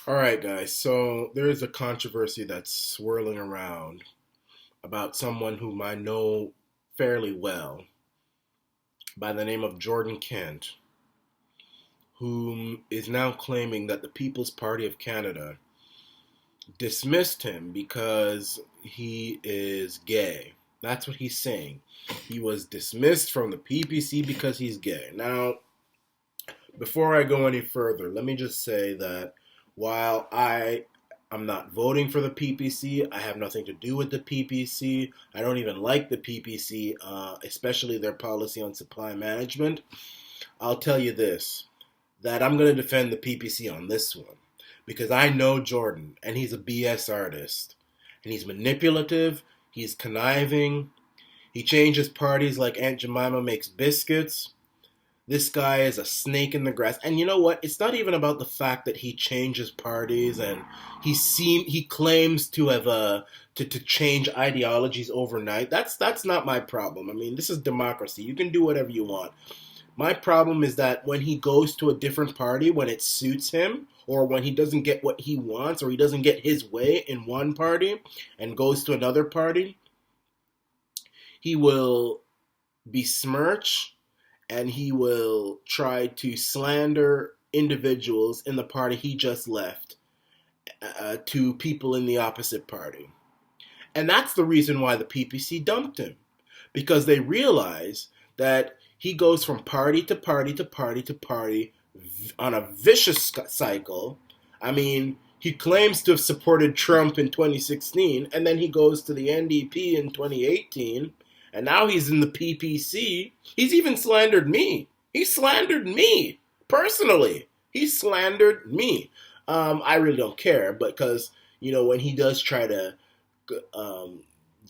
All right, guys. So there is a controversy that's swirling around about someone whom I know fairly well by the name of Jordan Kent, whom is now claiming that the People's Party of Canada dismissed him because he is gay. That's what he's saying. He was dismissed from the PPC because he's gay. Now, before I go any further, let me just say that while I'm not voting for the PPC, I have nothing to do with the PPC. I don't even like the PPC, especially their policy on supply management. I'll tell you this, that I'm going to defend the PPC on this one because I know Jordan and he's a BS artist and he's manipulative, he's conniving, he changes parties like Aunt Jemima makes biscuits. This guy is a snake in the grass. And you know what? It's not even about the fact that he changes parties and he claims to have to change ideologies overnight. That's not my problem. I mean, this is democracy. You can do whatever you want. My problem is that when he goes to a different party when it suits him, or when he doesn't get what he wants, or he doesn't get his way in one party and goes to another party, he will besmirch and he will try to slander individuals in the party he just left to people in the opposite party. And that's the reason why the PPC dumped him, because they realize that he goes from party to party to party to party on a vicious cycle. I mean, he claims to have supported Trump in 2016, and then he goes to the NDP in 2018, and now he's in the PPC. He's even slandered me. He slandered me personally. He slandered me. I really don't care, because when he does try to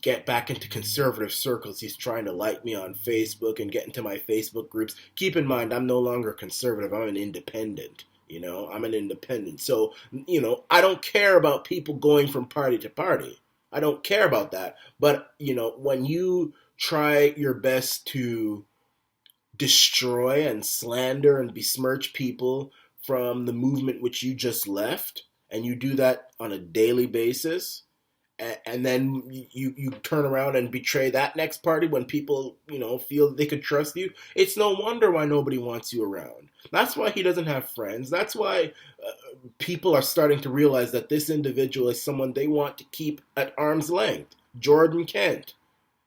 get back into conservative circles, he's trying to like me on Facebook and get into my Facebook groups. Keep in mind, I'm no longer conservative. I'm an independent. I'm an independent. So, I don't care about people going from party to party. I don't care about that. But, when you try your best to destroy and slander and besmirch people from the movement which you just left, and you do that on a daily basis, and then you turn around and betray that next party when people feel that they could trust you, it's no wonder why nobody wants you around. That's why he doesn't have friends. That's why people are starting to realize that this individual is someone they want to keep at arm's length. Jordan Kent.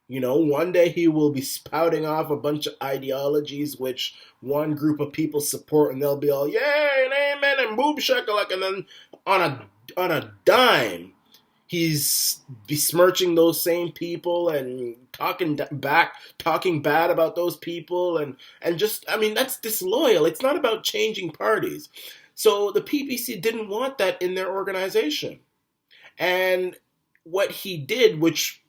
One day he will be spouting off a bunch of ideologies which one group of people support, and they'll be all yay and amen and boom shakalak, and then on a dime he's besmirching those same people and talking bad about those people, and just, I mean, that's disloyal. It's not about changing parties. So the PPC didn't want that in their organization. And what he did, which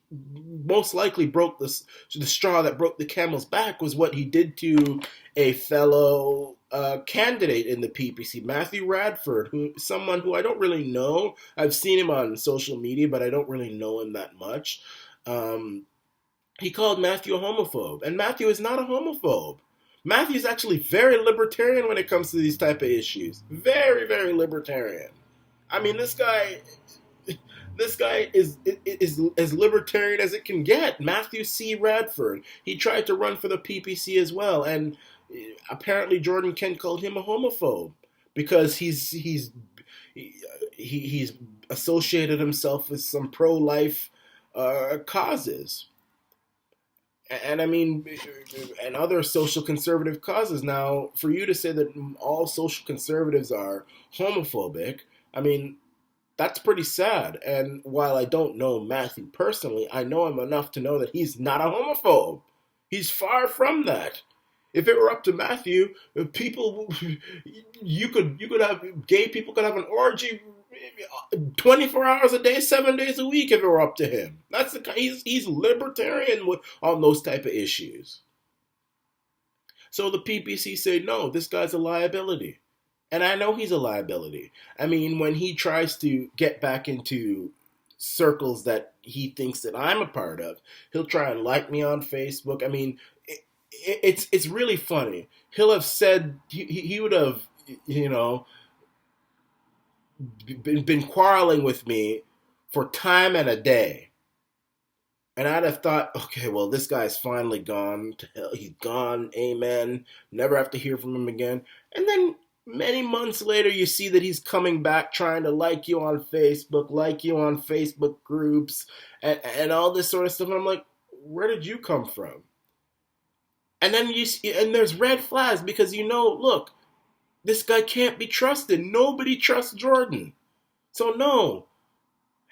most likely broke the straw that broke the camel's back, was what he did to a fellow candidate in the PPC, Matthew Radford, someone who I don't really know. I've seen him on social media, but I don't really know him that much. He called Matthew a homophobe, and Matthew is not a homophobe. Matthew's actually very libertarian when it comes to these type of issues. Very, very libertarian. I mean, this guy is as libertarian as it can get. Matthew C. Radford. He tried to run for the PPC as well, and apparently Jordan Kent called him a homophobe because he's associated himself with some pro-life causes. And I mean, and other social conservative causes. Now, for you to say that all social conservatives are homophobic, I mean, that's pretty sad. And while I don't know Matthew personally, I know him enough to know that he's not a homophobe. He's far from that. If it were up to Matthew, people, you could have gay people could have an orgy 24 hours a day, 7 days a week if it were up to him. He's libertarian on those type of issues. So the PPC say, no, this guy's a liability. And I know he's a liability. I mean, when he tries to get back into circles that he thinks that I'm a part of, he'll try and like me on Facebook. I mean, it's really funny. He'll have said, he would have, been quarreling with me for time and a day. And I'd have thought, okay, well, this guy's finally gone to hell. He's gone. Amen. Never have to hear from him again. And then many months later, you see that he's coming back trying to like you on Facebook groups, and all this sort of stuff. And I'm like, where did you come from? And then and there's red flags because look, this guy can't be trusted. Nobody trusts Jordan. So no.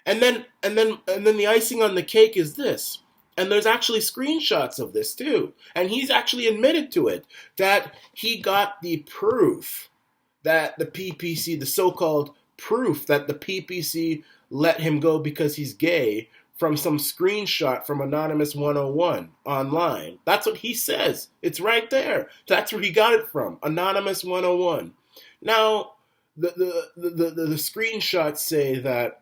And then the icing on the cake is this. And there's actually screenshots of this too. And he's actually admitted to it, that he got the proof that the PPC, the so-called proof that the PPC let him go because he's gay, from some screenshot from Anonymous 101 online. That's what he says. It's right there. That's where he got it from. Anonymous 101. Now, the screenshots say that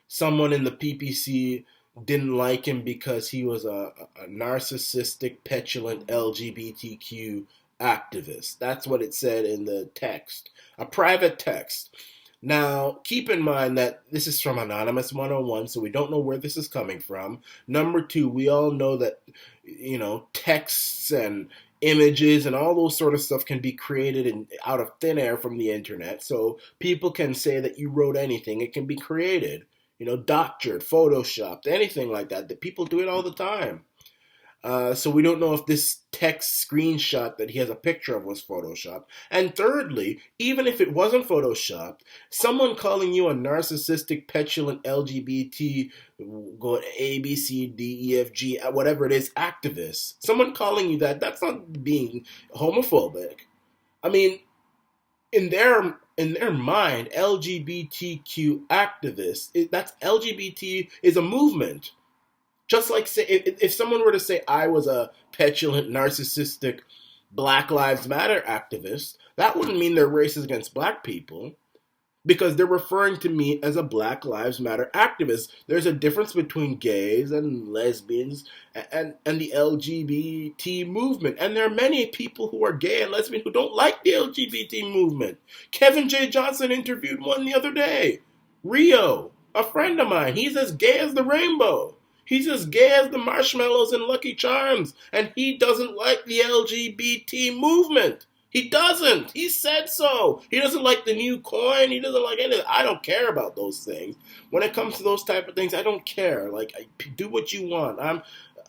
someone in the PPC didn't like him because he was a narcissistic, petulant LGBTQ activist. That's what it said in the text, a private text. Now, keep in mind that this is from Anonymous 101, so we don't know where this is coming from. Number two, we all know that, texts and images and all those sort of stuff can be created out of thin air from the internet. So people can say that you wrote anything. It can be created, doctored, photoshopped, anything like that. That people do it all the time. So we don't know if this text screenshot that he has a picture of was photoshopped. And thirdly, even if it wasn't photoshopped, someone calling you a narcissistic, petulant LGBT, go A, B, C, D, E, F, G, whatever it is, activist, someone calling you that's not being homophobic. I mean, in their mind, LGBTQ activists, that's LGBT is a movement. Just like, say, if someone were to say I was a petulant, narcissistic Black Lives Matter activist, that wouldn't mean they're racist against black people, because they're referring to me as a Black Lives Matter activist. There's a difference between gays and lesbians and the LGBT movement. And there are many people who are gay and lesbian who don't like the LGBT movement. Kevin J. Johnson interviewed one the other day. Rio, a friend of mine, he's as gay as the rainbow. He's as gay as the marshmallows in Lucky Charms, and he doesn't like the LGBT movement. He doesn't. He said so. He doesn't like the new coin. He doesn't like anything. I don't care about those things. When it comes to those type of things, I don't care. Do what you want.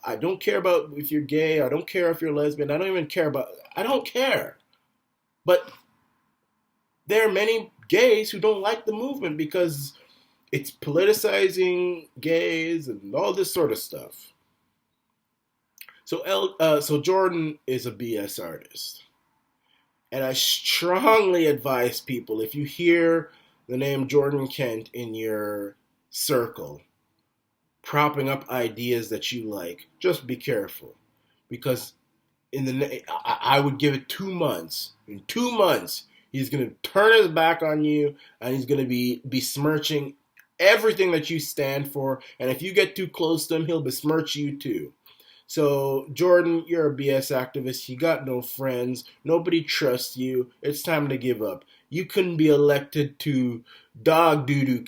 I don't care about if you're gay. I don't care if you're lesbian. I don't care. But there are many gays who don't like the movement because it's politicizing gays and all this sort of stuff. So Jordan is a BS artist. And I strongly advise people, if you hear the name Jordan Kent in your circle, propping up ideas that you like, just be careful. Because I would give it 2 months. In 2 months, he's going to turn his back on you, and he's going to be besmirching everything that you stand for. And if you get too close to him, he'll besmirch you too. So, Jordan, you're a BS activist. You got no friends. Nobody trusts you. It's time to give up. You couldn't be elected to dog doo-doo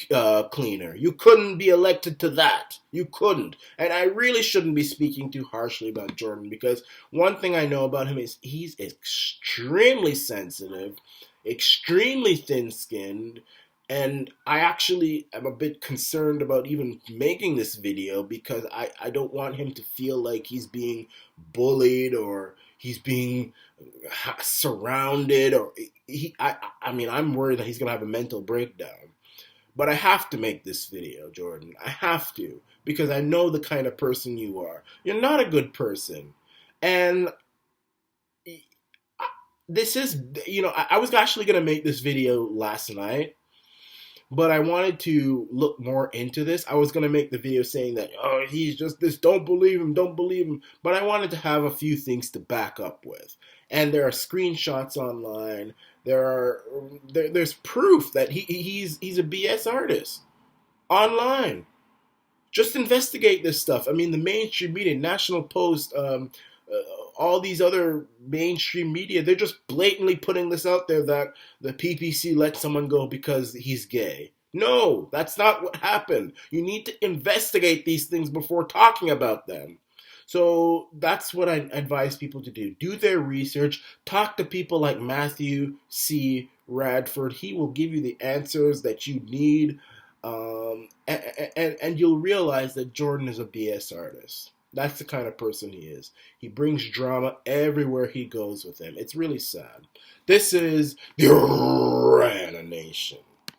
cleaner. You couldn't be elected to that. You couldn't. And I really shouldn't be speaking too harshly about Jordan, because one thing I know about him is he's extremely sensitive, extremely thin-skinned, and I actually am a bit concerned about even making this video, because I don't want him to feel like he's being bullied or he's being surrounded, or I mean, I'm worried that he's going to have a mental breakdown. But I have to make this video, Jordan. I have to, because I know the kind of person you are. You're not a good person. And this is, I was actually going to make this video last night, but I wanted to look more into this. I was going to make the video saying that, oh, he's just this, don't believe him. But I wanted to have a few things to back up with. And there are screenshots online. There's proof that he's a BS artist online. Just investigate this stuff. I mean, the mainstream media, National Post, all these other mainstream media, they're just blatantly putting this out there that the PPC let someone go because he's gay. No, that's not what happened. You need to investigate these things before talking about them. So that's what I advise people to do. Do their research. Talk to people like Matthew C. Radford. He will give you the answers that you need. And you'll realize that Jordan is a BS artist. That's the kind of person he is. He brings drama everywhere he goes with him. It's really sad. This is the Arana Nation.